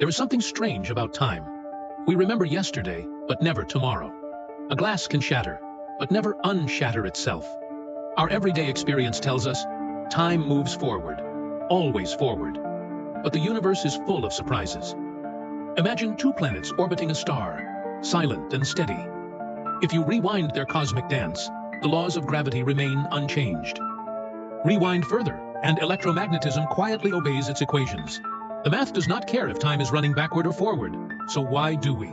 There is something strange about time. We remember yesterday, but never tomorrow. A glass can shatter, but never unshatter itself. Our everyday experience tells us time moves forward, always forward. But the universe is full of surprises. Imagine two planets orbiting a star, silent and steady. If you rewind their cosmic dance, the laws of gravity remain unchanged. Rewind further, and electromagnetism quietly obeys its equations. The math does not care if time is running backward or forward, so why do we?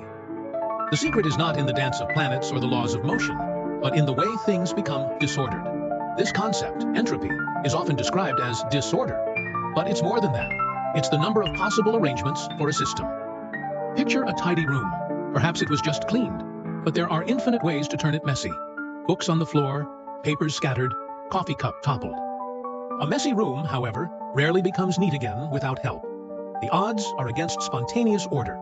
The secret is not in the dance of planets or the laws of motion, but in the way things become disordered. This concept, entropy, is often described as disorder, but it's more than that. It's the number of possible arrangements for a system. Picture a tidy room. Perhaps it was just cleaned, but there are infinite ways to turn it messy. Books on the floor, papers scattered, coffee cup toppled. A messy room, however, rarely becomes neat again without help. The odds are against spontaneous order.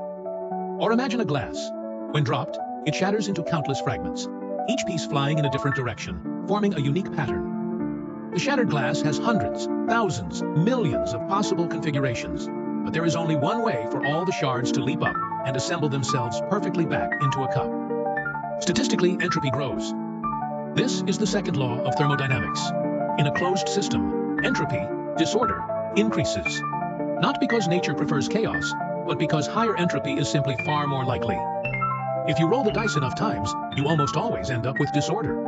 Or imagine a glass. When dropped, it shatters into countless fragments, each piece flying in a different direction, forming a unique pattern. The shattered glass has hundreds, thousands, millions of possible configurations, but there is only one way for all the shards to leap up and assemble themselves perfectly back into a cup. Statistically, entropy grows. This is the second law of thermodynamics. In a closed system, entropy, disorder, increases. Not because nature prefers chaos, but because higher entropy is simply far more likely. If you roll the dice enough times, you almost always end up with disorder.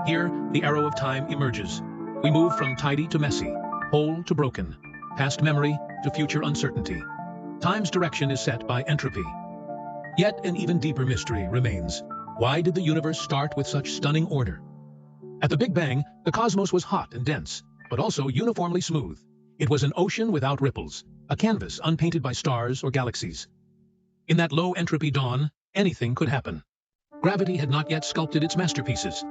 Here, the arrow of time emerges. We move from tidy to messy, whole to broken, past memory to future uncertainty. Time's direction is set by entropy. Yet an even deeper mystery remains. Why did the universe start with such stunning order? At the Big Bang, the cosmos was hot and dense, but also uniformly smooth. It was an ocean without ripples, a canvas unpainted by stars or galaxies. In that low-entropy dawn, anything could happen. Gravity had not yet sculpted its masterpieces.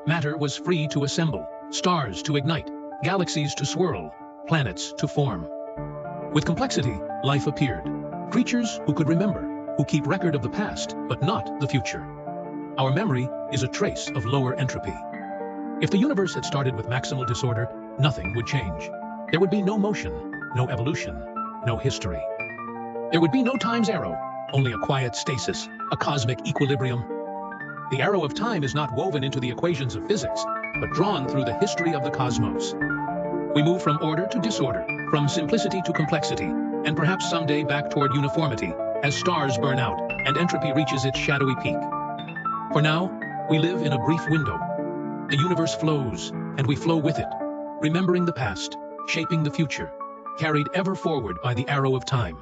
Matter was free to assemble, stars to ignite, galaxies to swirl, planets to form. With complexity, life appeared. Creatures who could remember, who keep record of the past, but not the future. Our memory is a trace of lower entropy. If the universe had started with maximal disorder, nothing would change. There would be no motion, no evolution, no history. There would be no time's arrow, only a quiet stasis, a cosmic equilibrium. The arrow of time is not woven into the equations of physics, but drawn through the history of the cosmos. We move from order to disorder, from simplicity to complexity, and perhaps someday back toward uniformity, as stars burn out and entropy reaches its shadowy peak. For now, we live in a brief window. The universe flows, and we flow with it, remembering the past, shaping the future, carried ever forward by the arrow of time.